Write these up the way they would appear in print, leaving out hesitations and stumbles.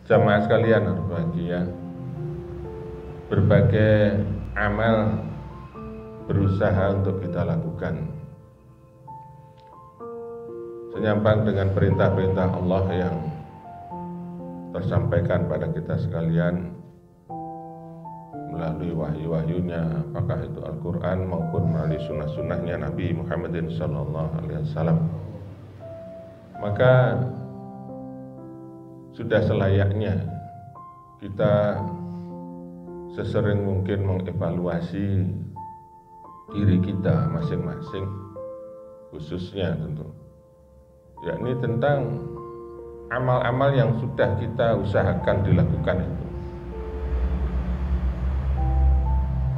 Jamaah sekalian berbahagia, berbagai amal berusaha untuk kita lakukan senyambang dengan perintah-perintah Allah yang tersampaikan pada kita sekalian melalui wahyu-wahyunya, apakah itu Al-Quran maupun melalui sunnah-sunnahnya Nabi Muhammadin SAW. Maka sudah selayaknya kita sesering mungkin mengevaluasi diri kita masing-masing, khususnya tentu, yakni tentang amal-amal yang sudah kita usahakan dilakukan itu.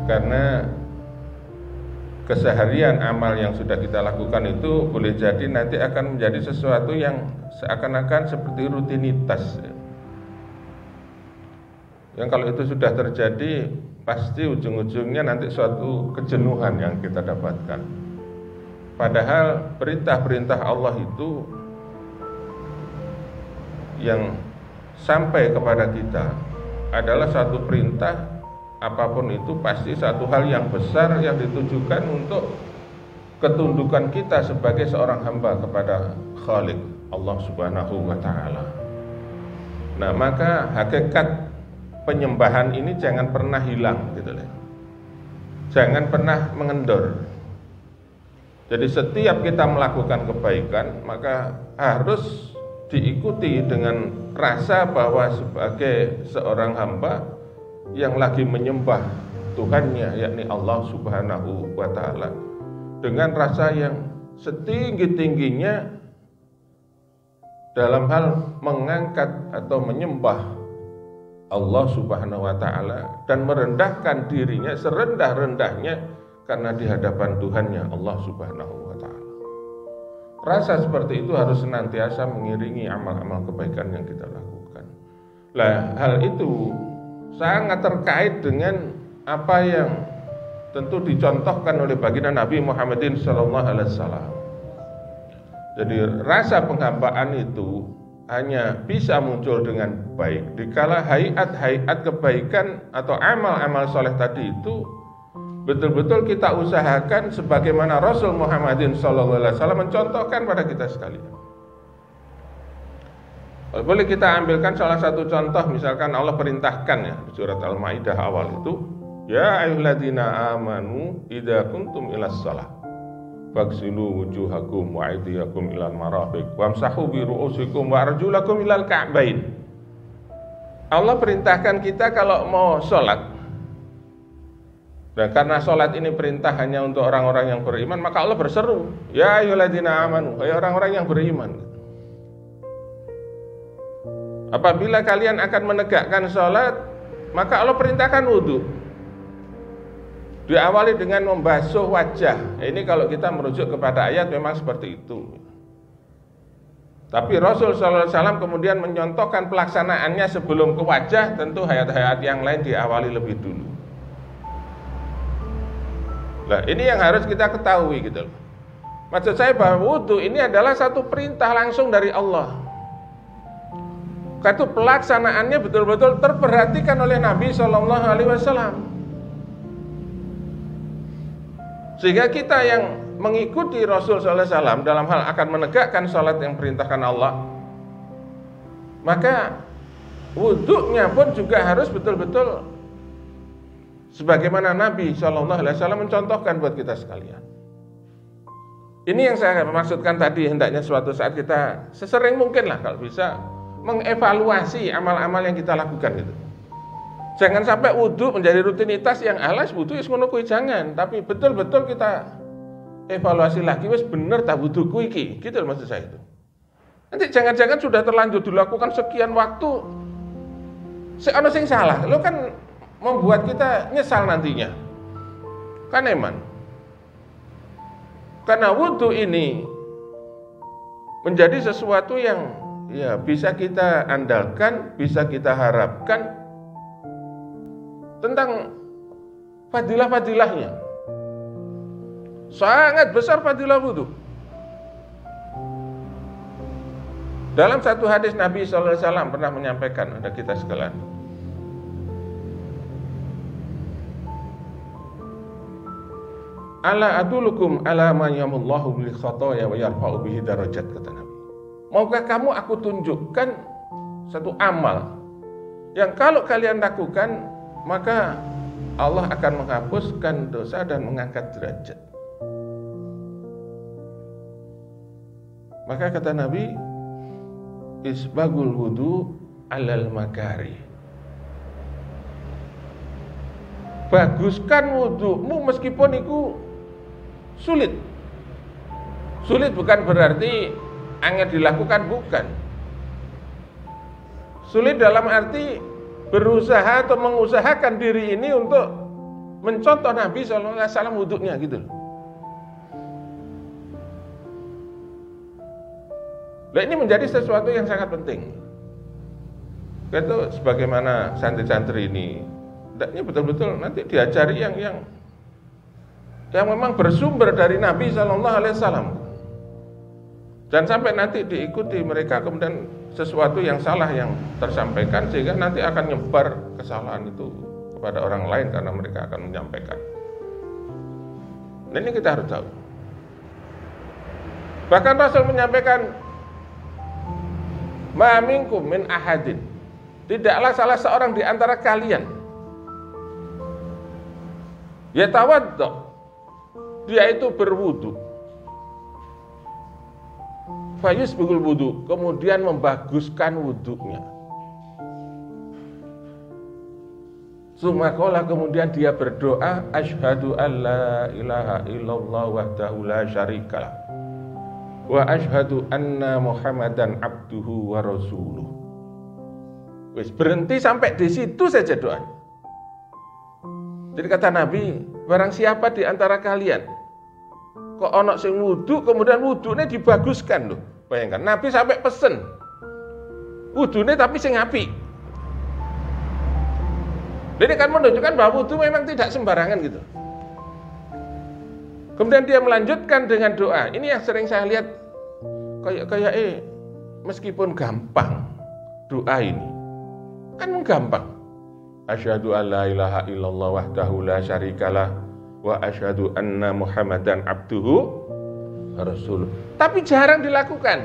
Karena keseharian amal yang sudah kita lakukan itu boleh jadi nanti akan menjadi sesuatu yang seakan-akan seperti rutinitas. Yang kalau itu sudah terjadi, pasti ujung-ujungnya nanti suatu kejenuhan yang kita dapatkan. Padahal perintah-perintah Allah itu yang sampai kepada kita adalah satu perintah, apapun itu pasti satu hal yang besar yang ditujukan untuk ketundukan kita sebagai seorang hamba kepada Khalik Allah Subhanahu wa ta'ala. Nah, maka hakikat penyembahan ini jangan pernah hilang gitu loh. Jangan pernah mengendor. Jadi setiap kita melakukan kebaikan maka harus diikuti dengan rasa bahwa sebagai seorang hamba yang lagi menyembah Tuhannya, yakni Allah Subhanahu wa ta'ala, dengan rasa yang setinggi-tingginya dalam hal mengangkat atau menyembah Allah Subhanahu wa ta'ala dan merendahkan dirinya serendah-rendahnya karena di hadapan Tuhannya Allah Subhanahu wa ta'ala. Rasa seperti itu harus senantiasa mengiringi amal-amal kebaikan yang kita lakukan. Lah, hal itu sangat terkait dengan apa yang tentu dicontohkan oleh baginda Nabi Muhammadin SAW. Jadi rasa penghambaan itu hanya bisa muncul dengan baik dikala hayat-hayat kebaikan atau amal-amal soleh tadi itu betul-betul kita usahakan sebagaimana Rasul Muhammadin SAW mencontohkan pada kita sekalian. Boleh kita ambilkan salah satu contoh, misalkan Allah perintahkan ya di surat Al-Maidah awal itu, ya ayyuhalladzina amanu idza kuntum ilas shalah faghsilu wujuhakum wa aydiyakum ilal marafiq wamsahu bi ru'usikum wa arjulakum ilal ka'bain. Allah perintahkan kita kalau mau sholat, dan karena sholat ini perintah hanya untuk orang-orang yang beriman, maka Allah berseru, ya ayyuhalladzina amanu, hai orang-orang yang beriman, apabila kalian akan menegakkan sholat, maka Allah perintahkan wudhu. Diawali dengan membasuh wajah. Ini kalau kita merujuk kepada ayat memang seperti itu. Tapi Rasul SAW kemudian menyontohkan pelaksanaannya sebelum ke wajah, tentu hayat-hayat yang lain diawali lebih dulu. Nah, ini yang harus kita ketahui gitu loh. Maksud saya bahwa wudhu ini adalah satu perintah langsung dari Allah. Karena pelaksanaannya betul-betul terperhatikan oleh Nabi SAW. Sehingga kita yang mengikuti Rasul SAW dalam hal akan menegakkan sholat yang perintahkan Allah, maka wudhunya pun juga harus betul-betul sebagaimana Nabi SAW mencontohkan buat kita sekalian. Ini yang saya maksudkan tadi, hendaknya suatu saat kita sesering mungkin lah kalau bisa mengevaluasi amal-amal yang kita lakukan itu. Jangan sampai wudhu menjadi rutinitas yang alas wudhu is ngono kuwi, jangan, tapi betul-betul kita evaluasi lagi, wis bener tak wudhu kuwi iki, gitu maksud saya itu. Nanti jangan-jangan sudah terlanjur dilakukan sekian waktu, ono sing salah, lo kan membuat kita nyesal nantinya. Kan eman. Karena wudhu ini menjadi sesuatu yang ya bisa kita andalkan, bisa kita harapkan tentang fadilah-fadilahnya. Sangat besar fadilah wudhu. Dalam satu hadis Nabi SAW pernah menyampaikan kepada kita sekalian, ala adulukum ala ma yamullahu bil khotoya wa yarfa'u bihi darajat, kata Nabi. Maukah kamu aku tunjukkan satu amal yang kalau kalian lakukan maka Allah akan menghapuskan dosa dan mengangkat derajat. Maka kata Nabi, isbagul wudu alal makari. Baguskan wudumu meskipun itu sulit. Sulit bukan berarti angel dilakukan, bukan. Sulit dalam arti berusaha atau mengusahakan diri ini untuk mencontoh Nabi SAW wudunya gitu loh. Nah, ini menjadi sesuatu yang sangat penting. Itu sebagaimana santri-santri ini, ini betul-betul nanti diajari yang memang bersumber dari Nabi SAW. Dan sampai nanti diikuti mereka, kemudian sesuatu yang salah yang tersampaikan sehingga nanti akan nyebar kesalahan itu kepada orang lain karena mereka akan menyampaikan. Nah, ini kita harus tahu. Bahkan Rasul menyampaikan, ma minkum min ahadin, tidaklah salah seorang di antara kalian yatawaddo, dia itu berwudu, fayusbigul wudu, kemudian membaguskan wudunya, sumakola, kemudian dia berdoa, asyhadu an la ilaha illallah wahdahu la syarikalah wa asyhadu anna Muhammadan abduhu wa rasuluh. Wis, berhenti sampai di situ saja doanya. Jadi kata Nabi, barang siapa di antara kalian kok ono sing wudu kemudian wudunya dibaguskan loh. Bayangkan Nabi sampai pesen wudunya tapi sing apik. Jadi kan menunjukkan bahwa wudu memang tidak sembarangan gitu. Kemudian dia melanjutkan dengan doa. Ini yang sering saya lihat kayak meskipun gampang doa ini kan gampang. Asyhadu an la ilaha illallah wahdahu la syarikalah wa asyhadu anna Muhammadan abduhu rasuluh. Tapi jarang dilakukan.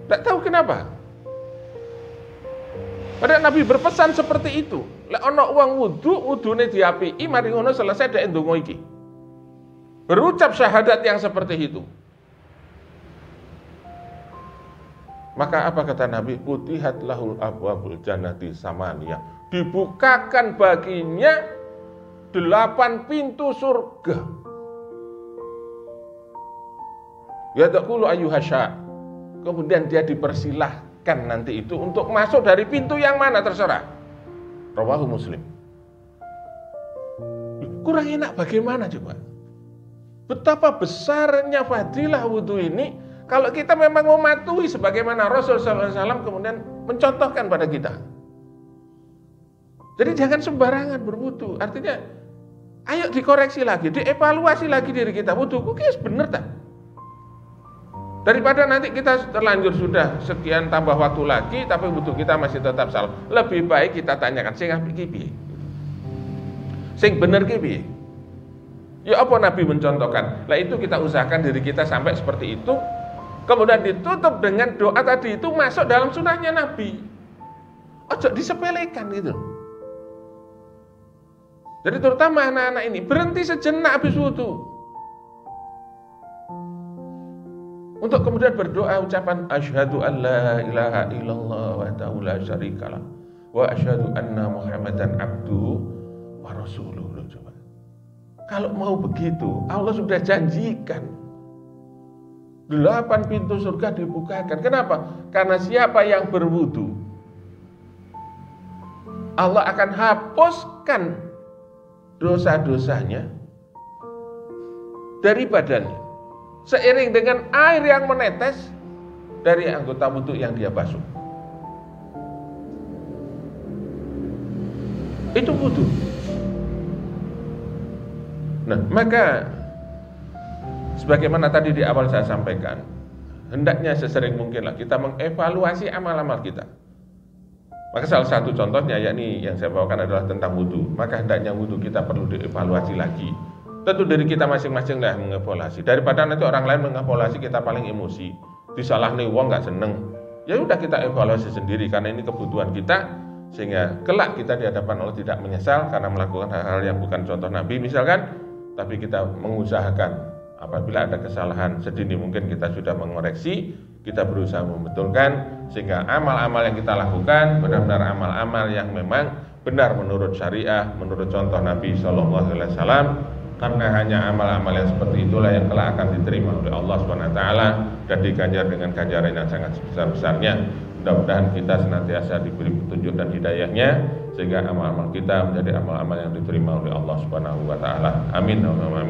Tidak tahu kenapa. Padahal Nabi berpesan seperti itu. Lek ana wong wudune diapiki, mari ngono selesai dek ndonga iki. Berucap syahadat yang seperti itu. Maka apa kata Nabi? Putihat lahul abwabul jannati samaniyah. Dibukakan baginya 8 pintu surga. Yadkhulu ayyuhasya. Kemudian dia dipersilahkan nanti itu untuk masuk dari pintu yang mana terserah. Rawahu Muslim. Kurang enak bagaimana coba? Betapa besarnya fadilah wudu ini kalau kita memang mematuhi sebagaimana Rasul SAW kemudian mencontohkan pada kita. Jadi jangan sembarangan berwudu. Artinya, ayo dikoreksi lagi, dievaluasi lagi diri kita. Wuduku kayaknya bener tak? Daripada nanti kita terlanjur sudah sekian tambah waktu lagi, tapi wudu kita masih tetap salah. Lebih baik kita tanyakan, sing apik ki piye? Sing bener ki piye? Ya apa Nabi mencontohkan? Lah itu kita usahakan diri kita sampai seperti itu. Kemudian ditutup dengan doa tadi itu masuk dalam sunahnya Nabi. Ojo disepelekan gitu. Jadi terutama anak-anak ini berhenti sejenak habis wudu. Untuk kemudian berdoa ucapan asyhadu an la ilaha illallah wahdahu la syarikalah wa asyhadu anna Muhammadan abduhu wa rasuluh. Coba. Kalau mau begitu, Allah sudah janjikan 8 pintu surga dibukakan. Kenapa? Karena siapa yang berwudu, Allah akan hapuskan dosa-dosanya dari badannya, seiring dengan air yang menetes dari anggota wudu yang dia basuh. Itu wudu. Nah, maka sebagaimana tadi di awal saya sampaikan, hendaknya sesering mungkinlah kita mengevaluasi amal-amal kita. Maka salah satu contohnya yakni yang saya bawakan adalah tentang wudhu. Maka hendaknya wudhu kita perlu dievaluasi lagi. Tentu dari kita masing-masing lah mengevaluasi. Daripada nanti orang lain mengevaluasi kita paling emosi, disalahnya wong nggak seneng. Ya udah kita evaluasi sendiri karena ini kebutuhan kita, sehingga kelak kita di hadapan Allah tidak menyesal karena melakukan hal-hal yang bukan contoh Nabi misalkan, tapi kita mengusahakan apabila ada kesalahan sedini mungkin kita sudah mengoreksi, kita berusaha membetulkan sehingga amal-amal yang kita lakukan benar-benar amal-amal yang memang benar menurut syariah, menurut contoh Nabi Shallallahu Alaihi Wasallam. Karena hanya amal-amal yang seperti itulah yang kelak akan diterima oleh Allah SWT dan diganjar dengan ganjaran yang sangat sebesar-besarnya. Mudah-mudahan kita senantiasa diberi petunjuk dan hidayahnya sehingga amal-amal kita menjadi amal-amal yang diterima oleh Allah SWT. Amin. Amin.